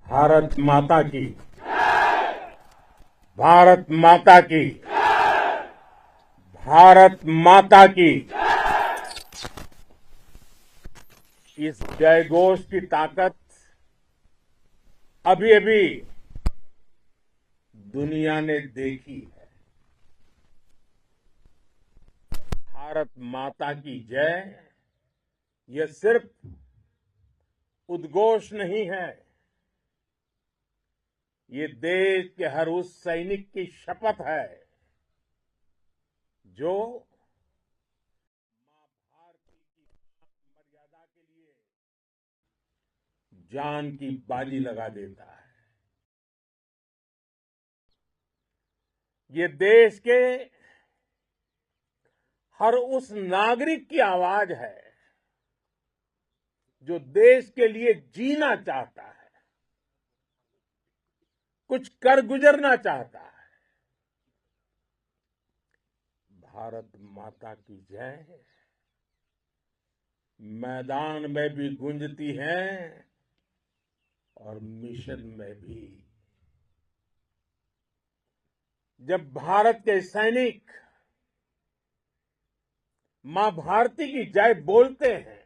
भारत माता की, भारत माता की, भारत माता की। इस जयघोष की ताकत अभी अभी दुनिया ने देखी है। भारत माता की जय यह सिर्फ उद्घोष नहीं है, ये देश के हर उस सैनिक की शपथ है जो मां भारती की मर्यादा के लिए जान की बाजी लगा देता है। ये देश के हर उस नागरिक की आवाज है जो देश के लिए जीना चाहता है, कुछ कर गुजरना चाहता है। भारत माता की जय मैदान में भी गूंजती है और मिशन में भी। जब भारत के सैनिक मां भारती की जय बोलते हैं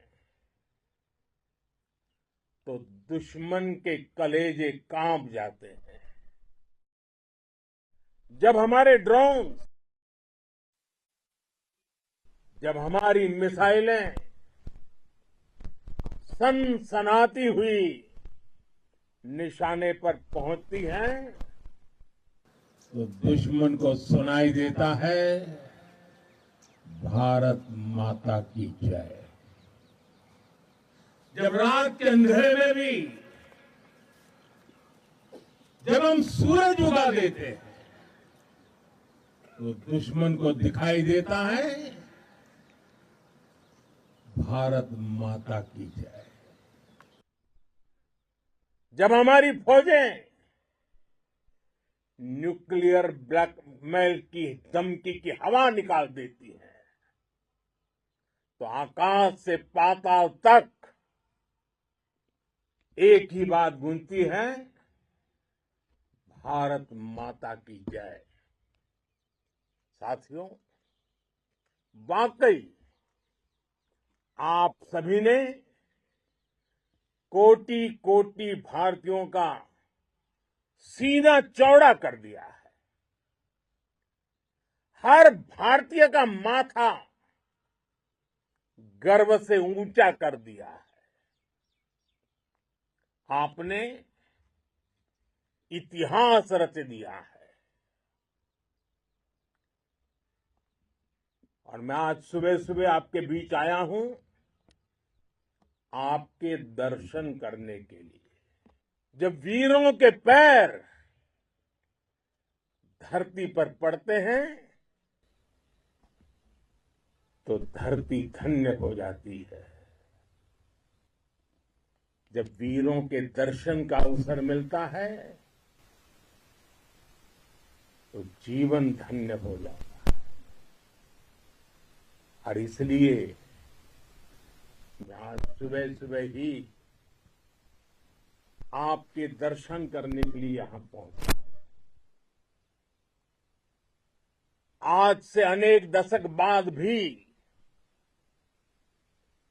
तो दुश्मन के कलेजे कांप जाते हैं। जब हमारे ड्रोन, जब हमारी मिसाइलें सनसनाती हुई निशाने पर पहुंचती हैं तो दुश्मन को सुनाई देता है भारत माता की जय। जब रात के अंधेरे में भी जब हम सूरज उगा देते हैं तो दुश्मन को दिखाई देता है भारत माता की जय। जब हमारी फौजें न्यूक्लियर ब्लैकमेल की धमकी की हवा निकाल देती है तो आकाश से पाताल तक एक ही बात गूंजती है, भारत माता की जय। साथियों, वाकई आप सभी ने कोटि कोटि भारतीयों का सीना चौड़ा कर दिया है। हर भारतीय का माथा गर्व से ऊंचा कर दिया है। आपने इतिहास रच दिया है। और मैं आज सुबह सुबह आपके बीच आया हूं आपके दर्शन करने के लिए। जब वीरों के पैर धरती पर पड़ते हैं तो धरती धन्य हो जाती है। जब वीरों के दर्शन का अवसर मिलता है तो जीवन धन्य हो जाता है। और इसलिए मैं आज सुबह सुबह ही आपके दर्शन करने के लिए यहां पहुंचा। आज से अनेक दशक बाद भी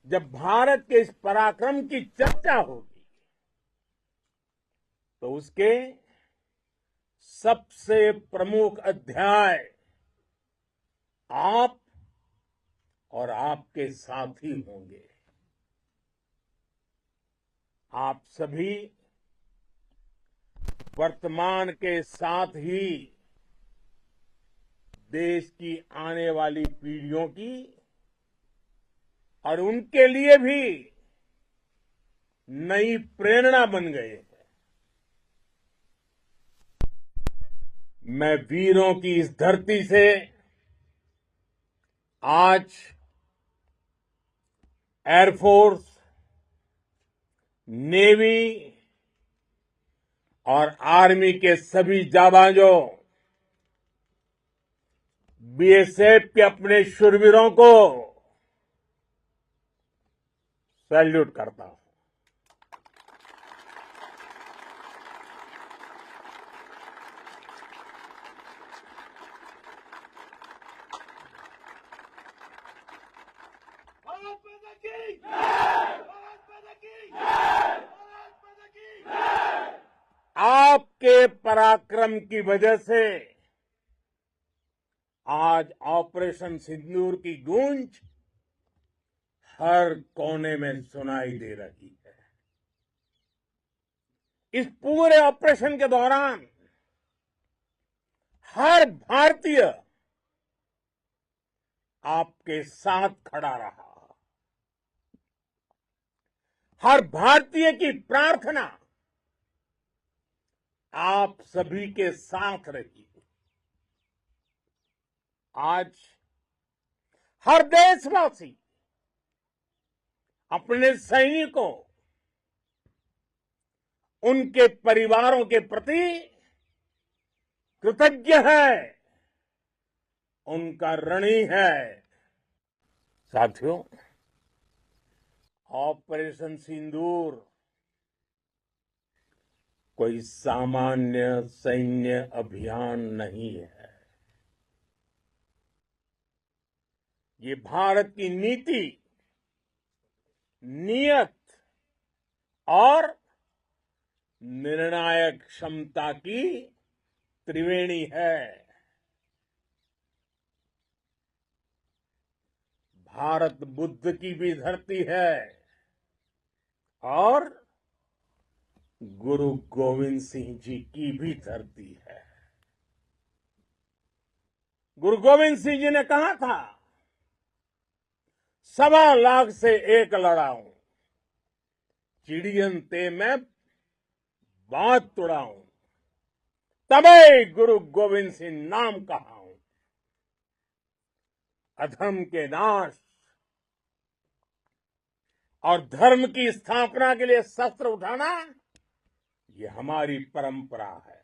जब भारत के इस पराक्रम की चर्चा होगी तो उसके सबसे प्रमुख अध्याय आप और आपके साथी होंगे। आप सभी वर्तमान के साथ ही देश की आने वाली पीढ़ियों की और उनके लिए भी नई प्रेरणा बन गए हैं। मैं वीरों की इस धरती से आज एयरफोर्स, नेवी और आर्मी के सभी जाबाजों, बीएसएफ के अपने शूरवीरों को सैल्यूट करता हूं। पराक्रम की वजह से आज ऑपरेशन सिंदूर की गूंज हर कोने में सुनाई दे रही है। इस पूरे ऑपरेशन के दौरान हर भारतीय आपके साथ खड़ा रहा। हर भारतीय की प्रार्थना आप सभी के साथ रही। आज हर देशवासी अपने सैनिकों, उनके परिवारों के प्रति कृतज्ञ है, उनका ऋणी है। साथियों, ऑपरेशन सिंदूर कोई सामान्य सैन्य अभियान नहीं है। ये भारत की नीति, नियत और निर्णायक क्षमता की त्रिवेणी है। भारत बुद्ध की भी धरती है और गुरु गोविंद सिंह जी की भी धरती है। गुरु गोविंद सिंह जी ने कहा था, 1.25 लाख से एक लड़ाऊं, चिड़ियन ते मैं बात तुड़ाऊं, तबे गुरु गोविंद सिंह नाम कहाऊं। अधर्म के नाश और धर्म की स्थापना के लिए शस्त्र उठाना, ये हमारी परंपरा है।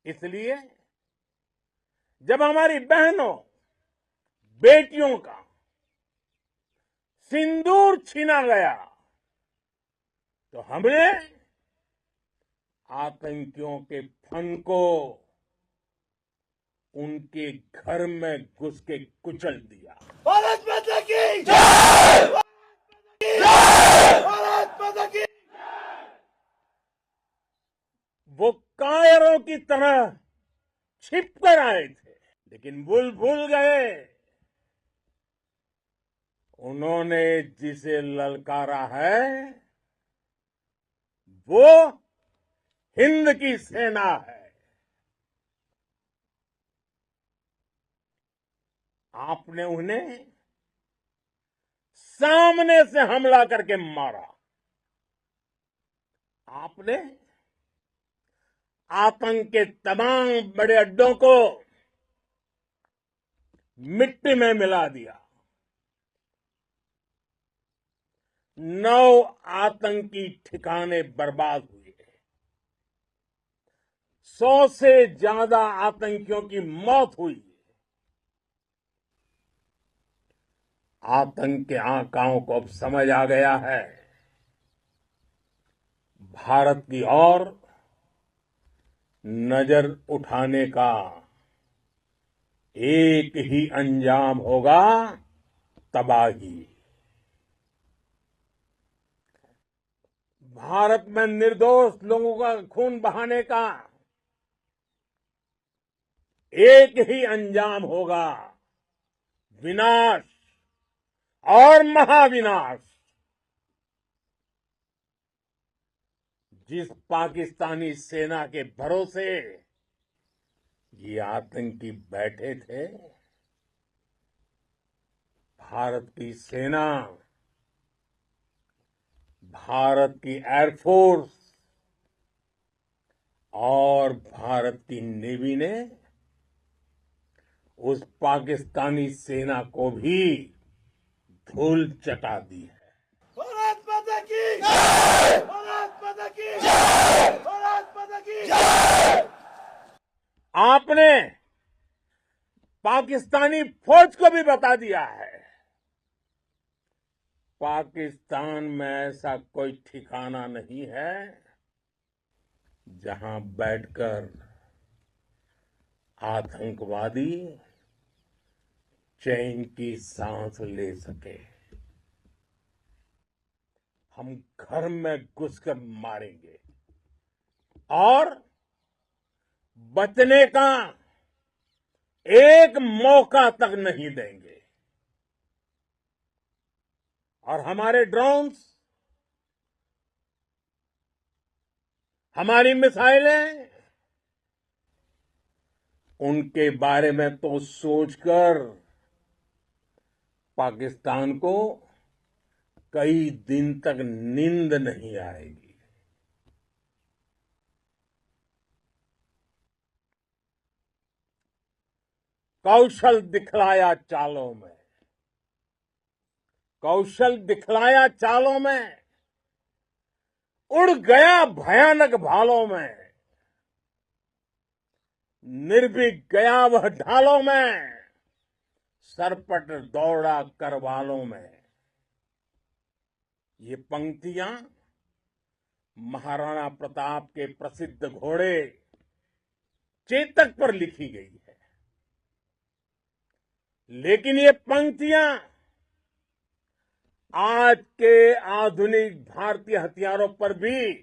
इसलिए जब हमारी बहनों, बेटियों का सिंदूर छीना गया, तो हमने आतंकियों के फन को उनके घर में घुस के कुचल दिया। भारत माता की जय! भारत माता की! वो कायरों की तरह छिप कर आए थे, लेकिन भूल गए उन्होंने जिसे ललकारा है वो हिंद की सेना है। आपने उन्हें सामने से हमला करके मारा। आपने आतंक के तमाम बड़े अड्डों को मिट्टी में मिला दिया। 9 आतंकी ठिकाने बर्बाद हुए। 100 से ज्यादा आतंकियों की मौत हुई। आतंक के आकाओं को अब समझ आ गया है, भारत की ओर नजर उठाने का एक ही अंजाम होगा, तबाही। भारत में निर्दोष लोगों का खून बहाने का एक ही अंजाम होगा, विनाश और महाविनाश। जिस पाकिस्तानी सेना के भरोसे ये आतंकी बैठे थे, भारत की सेना, भारत की एयरफोर्स और भारत की नेवी ने उस पाकिस्तानी सेना को भी धूल चटा दी है। भारत माता की जय! भारत माता की जय! भारत माता की जय! आपने पाकिस्तानी फौज को भी बता दिया है, पाकिस्तान में ऐसा कोई ठिकाना नहीं है जहां बैठकर आतंकवादी चैन की सांस ले सके। हम घर में घुसकर मारेंगे, और बचने का एक मौका तक नहीं देंगे। और हमारे ड्रोन्स, हमारी मिसाइलें, उनके बारे में तो सोचकर पाकिस्तान को कई दिन तक नींद नहीं आएगी। कौशल दिखलाया चालों में, कौशल दिखलाया चालों में, उड़ गया भयानक भालों में, निर्भीक गया वह ढालों में, सरपट दौड़ा करवालों में। ये पंक्तियां महाराणा प्रताप के प्रसिद्ध घोड़े चेतक पर लिखी गई है। लेकिन ये पंक्तियां आज के आधुनिक भारतीय हथियारों पर भी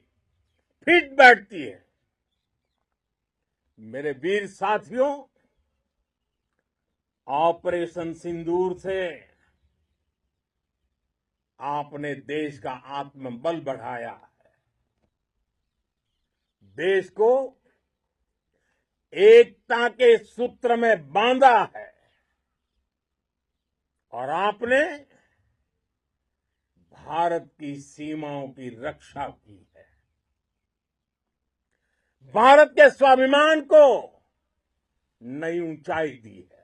फिट बैठती है। मेरे वीर साथियों, ऑपरेशन सिंदूर से आपने देश का आत्मबल बढ़ाया है, देश को एकता के सूत्र में बांधा है और आपने भारत की सीमाओं की रक्षा की है। भारत के स्वाभिमान को नई ऊंचाई दी है।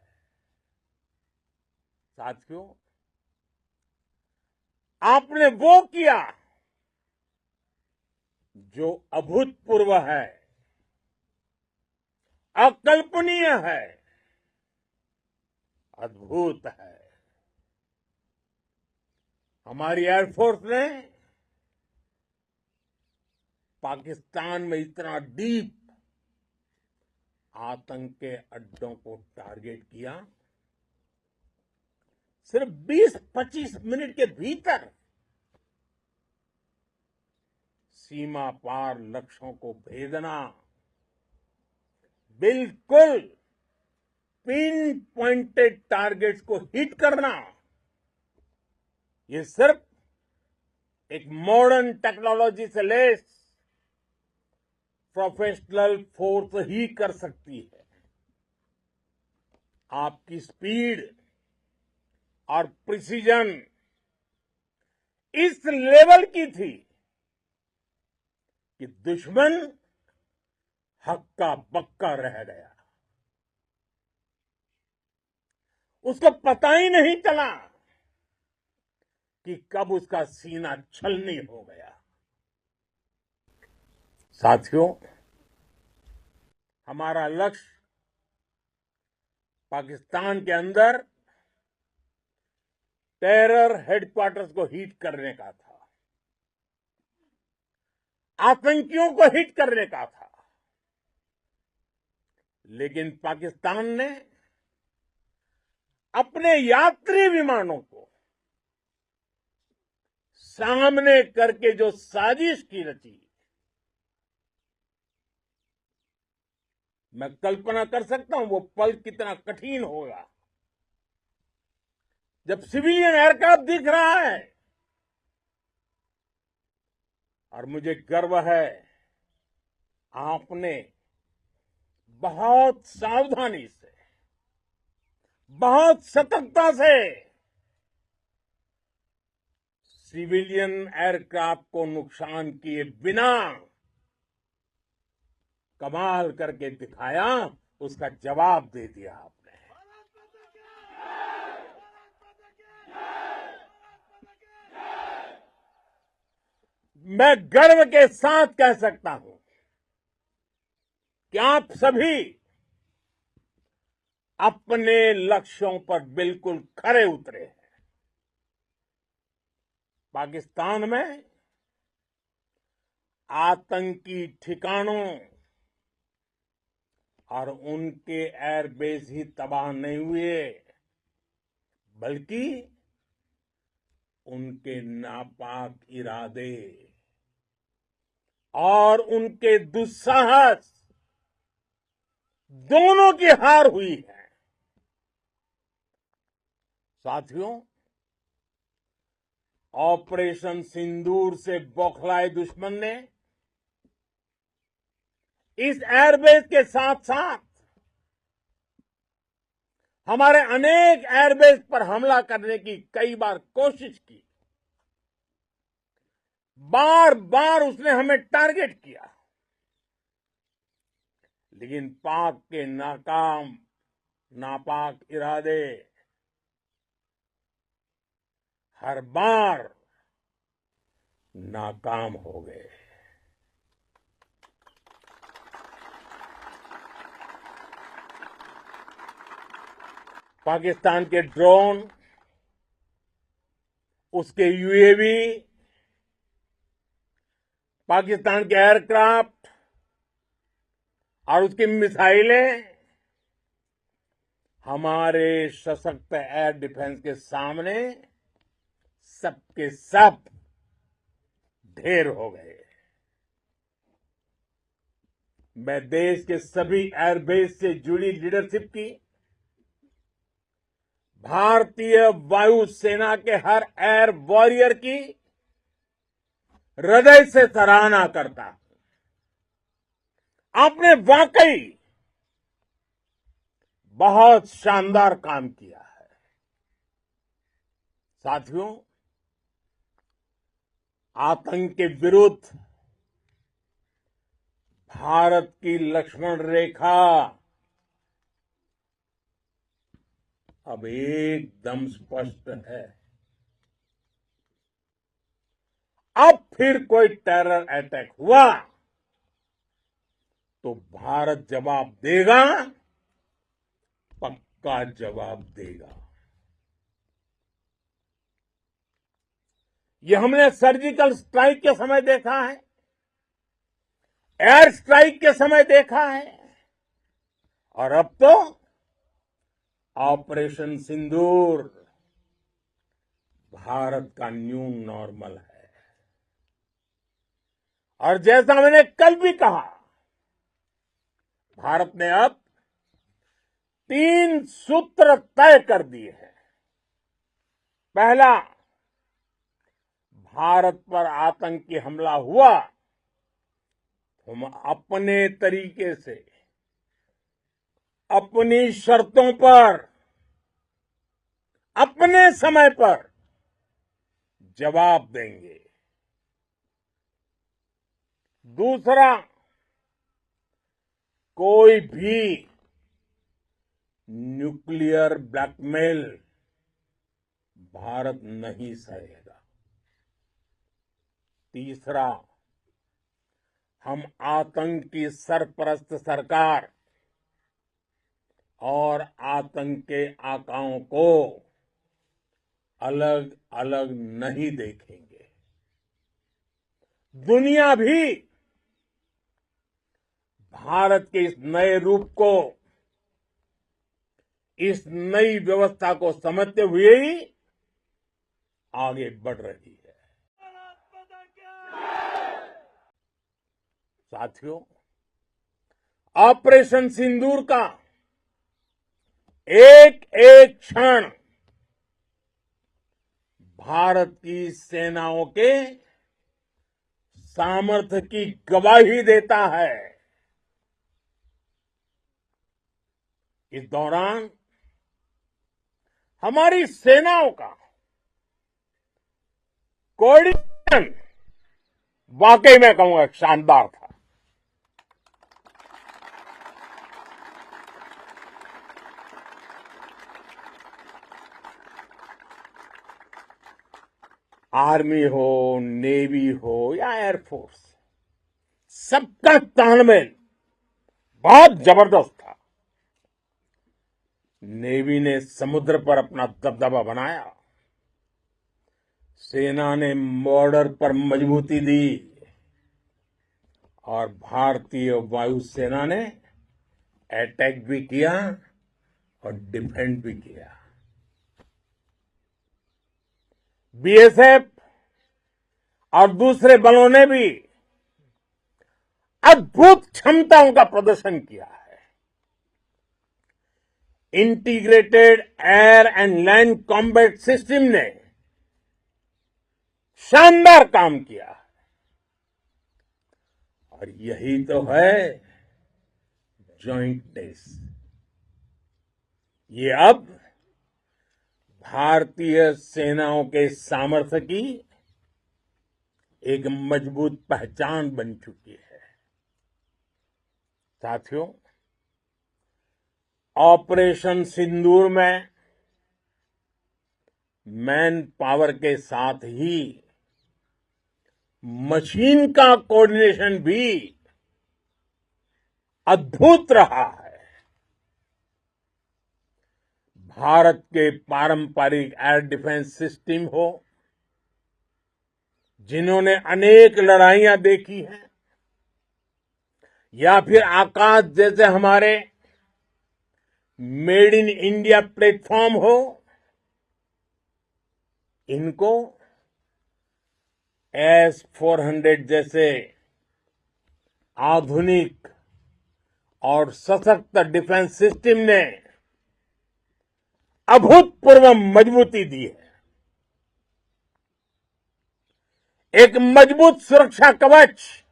साथियों, आपने वो किया जो अभूतपूर्व है, अकल्पनीय है, अद्भुत है। हमारी एयरफोर्स ने पाकिस्तान में इतना डीप आतंक के अड्डों को टारगेट किया, सिर्फ 20-25 मिनट के भीतर सीमा पार लक्ष्यों को भेदना, बिल्कुल पिन पॉइंटेड टारगेट्स को हिट करना, ये सिर्फ एक मॉडर्न टेक्नोलॉजी से लैस प्रोफेशनल फोर्स ही कर सकती है। आपकी स्पीड और प्रिसीजन इस लेवल की थी कि दुश्मन हक्का बक्का रह गया। उसको पता ही नहीं चला कि कब उसका सीना छलनी हो गया। साथियों, हमारा लक्ष्य पाकिस्तान के अंदर टेरर हेडक्वार्टर्स को हिट करने का था, आतंकियों को हिट करने का था। लेकिन पाकिस्तान ने अपने यात्री विमानों को सामने करके जो साजिश की रची, मैं कल्पना कर सकता हूं वो पल कितना कठिन होगा जब सिविलियन एयरक्राफ्ट दिख रहा है। और मुझे गर्व है, आपने बहुत सावधानी से, बहुत सतर्कता से सिविलियन एयरक्राफ्ट को नुकसान किए बिना कमाल करके दिखाया, उसका जवाब दे दिया आपने। मैं गर्व के साथ कह सकता हूं कि आप सभी अपने लक्ष्यों पर बिल्कुल खरे उतरे हैं। पाकिस्तान में आतंकी ठिकानों और उनके एयरबेस ही तबाह नहीं हुए, बल्कि उनके नापाक इरादे, और उनके दुस्साहस दोनों की हार हुई है। साथियों, ऑपरेशन सिंदूर से बौखलाए दुश्मन ने इस एयरबेस के साथ साथ हमारे अनेक एयरबेस पर हमला करने की कई बार कोशिश की। बार बार उसने हमें टारगेट किया, लेकिन पाक के नापाक इरादे हर बार नाकाम हो गए। पाकिस्तान के ड्रोन, उसके यूएवी, पाकिस्तान के एयरक्राफ्ट और उसकी मिसाइलें हमारे सशक्त एयर डिफेंस के सामने सबके सब ढेर हो गए। मैं देश के सभी एयरबेस से जुड़ी लीडरशिप की, भारतीय वायुसेना के हर एयर वॉरियर की हृदय से सराहना करता हूं। आपने वाकई बहुत शानदार काम किया है। साथियों, आतंक के विरुद्ध भारत की लक्ष्मण रेखा अब एकदम स्पष्ट है। अब फिर कोई टेरर अटैक हुआ तो भारत जवाब देगा, पक्का जवाब देगा। ये हमने सर्जिकल स्ट्राइक के समय देखा है, एयर स्ट्राइक के समय देखा है, और अब तो ऑपरेशन सिंदूर भारत का न्यू नॉर्मल है। और जैसा मैंने कल भी कहा, भारत ने अब 3 सूत्र तय कर दिए हैं। पहला, भारत पर आतंकी हमला हुआ, हम अपने तरीके से, अपनी शर्तों पर, अपने समय पर जवाब देंगे। दूसरा, कोई भी न्यूक्लियर ब्लैकमेल भारत नहीं सहेगा। तीसरा, हम आतंक की सरपरस्त सरकार और आतंक के आकाओं को अलग अलग नहीं देखेंगे। दुनिया भी भारत के इस नए रूप को, इस नई व्यवस्था को समझते हुए ही आगे बढ़ रही है। साथियों, ऑपरेशन सिंदूर का एक एक क्षण भारत की सेनाओं के सामर्थ्य की गवाही देता है। इस दौरान हमारी सेनाओं का कोऑर्डिनेशन वाकई मैं कहूंगा शानदार था। आर्मी हो, नेवी हो या एयरफोर्स, सबका तालमेल बहुत जबरदस्त था। नेवी ने समुद्र पर अपना दबदबा बनाया, सेना ने बॉर्डर पर मजबूती दी और भारतीय वायुसेना ने अटैक भी किया और डिफेंड भी किया। बीएसएफ और दूसरे बलों ने भी अद्भुत क्षमताओं का प्रदर्शन किया है। Integrated air and land combat system ने शानदार काम किया है। और यही तो है जॉइंटनेस। ये अब भारतीय सेनाओं के सामर्थ्य की एक मजबूत पहचान बन चुकी है। साथियों, ऑपरेशन सिंदूर में मैन पावर के साथ ही मशीन का कोऑर्डिनेशन भी अद्भुत रहा है। भारत के पारंपरिक एयर डिफेंस सिस्टम हो, जिन्होंने अनेक लड़ाइयां देखी हैं, या फिर आकाश जैसे हमारे मेड इन इंडिया प्लेटफॉर्म हो, इनको S-400 जैसे आधुनिक और सशक्त डिफेंस सिस्टम ने अभूतपूर्व मजबूती दी है। एक मजबूत सुरक्षा कवच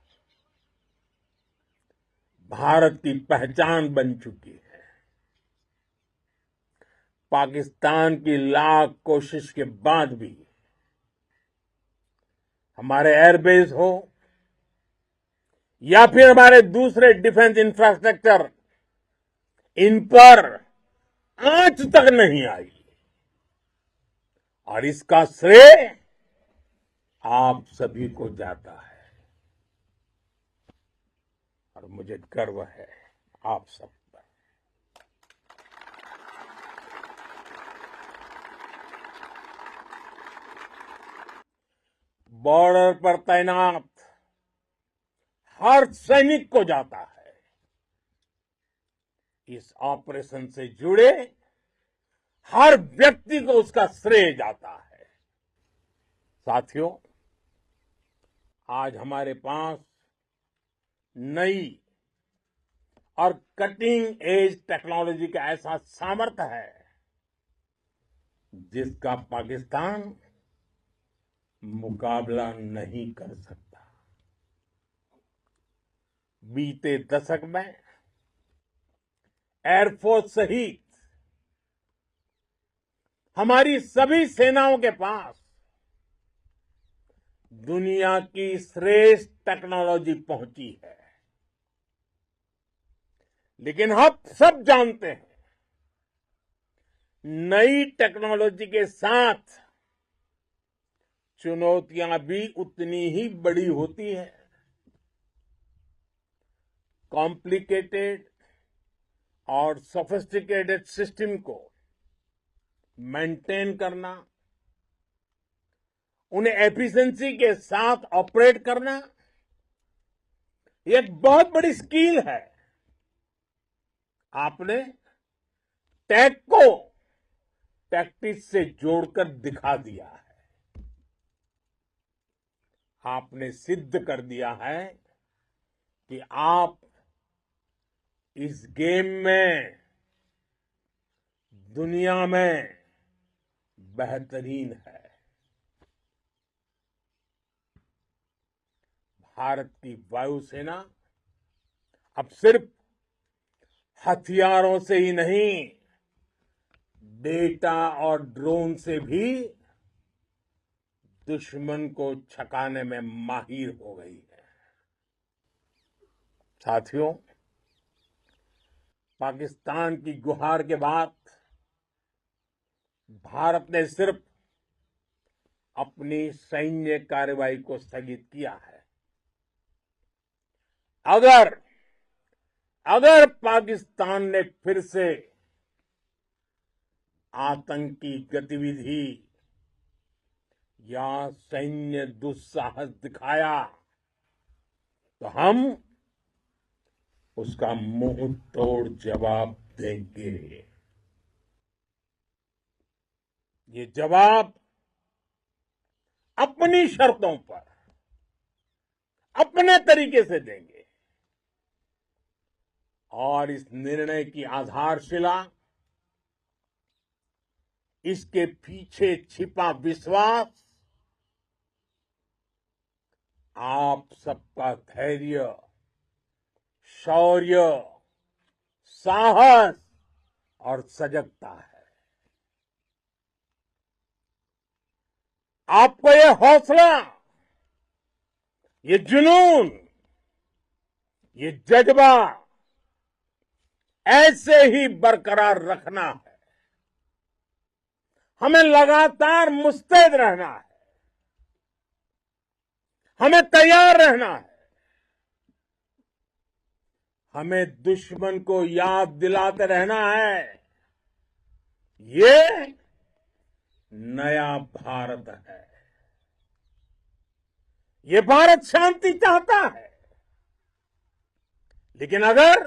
भारत की पहचान बन चुकी है। पाकिस्तान की लाख कोशिश के बाद भी हमारे एयरबेस हो या फिर हमारे दूसरे डिफेंस इंफ्रास्ट्रक्चर, इन पर आंच तक नहीं आई। और इसका श्रेय आप सभी को जाता है। और मुझे गर्व है आप सब पर। बॉर्डर पर तैनात हर सैनिक को जाता है। इस ऑपरेशन से जुड़े हर व्यक्ति को उसका श्रेय जाता है। साथियों, आज हमारे पास नई और कटिंग एज टेक्नोलॉजी का ऐसा सामर्थ्य है जिसका पाकिस्तान मुकाबला नहीं कर सकता। बीते दशक में एयरफोर्स सहित हमारी सभी सेनाओं के पास दुनिया की श्रेष्ठ टेक्नोलॉजी पहुंची है। लेकिन हम सब जानते हैं, नई टेक्नोलॉजी के साथ चुनौतियां भी उतनी ही बड़ी होती है। कॉम्प्लिकेटेड और सोफिस्टिकेटेड सिस्टम को मेंटेन करना, उन्हें एफिशिएंसी के साथ ऑपरेट करना, ये एक बहुत बड़ी स्किल है। आपने टेक को टैक्टिक्स से जोड़कर दिखा दिया है। आपने सिद्ध कर दिया है कि आप इस गेम में दुनिया में बेहतरीन है। भारत की वायुसेना अब सिर्फ हथियारों से ही नहीं, डेटा और ड्रोन से भी दुश्मन को छकाने में माहिर हो गई है। साथियों, पाकिस्तान की गुहार के बाद भारत ने सिर्फ अपनी सैन्य कार्रवाई को स्थगित किया है। अगर पाकिस्तान ने फिर से आतंकी गतिविधि या सैन्य दुस्साहस दिखाया तो हम उसका मुंह तोड़ जवाब देंगे। ये जवाब अपनी शर्तों पर, अपने तरीके से देंगे। और इस निर्णय की आधारशिला इसके पीछे छिपा विश्वास आप सबका धैर्य, शौर्य, साहस और सजगता है। आपको ये हौसला, ये जुनून, ये जज्बा ऐसे ही बरकरार रखना है। हमें लगातार मुस्तैद रहना है, हमें तैयार रहना है। हमें दुश्मन को याद दिलाते रहना है, ये नया भारत है। ये भारत शांति चाहता है, लेकिन अगर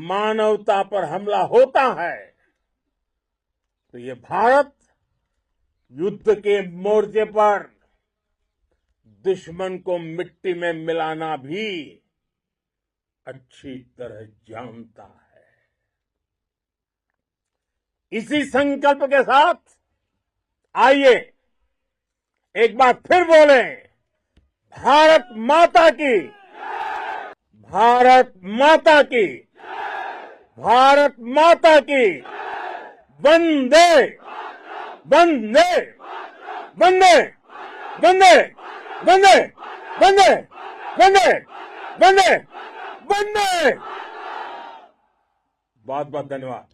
मानवता पर हमला होता है तो ये भारत युद्ध के मोर्चे पर दुश्मन को मिट्टी में मिलाना भी अच्छी तरह जानता है। इसी संकल्प के साथ आइए एक बार फिर बोले, भारत माता की, भारत माता की, भारत माता की, वंदे वंदे वंदे वंदे वंदे वंदे वंदे वंदे वंदे। बहुत बहुत धन्यवाद।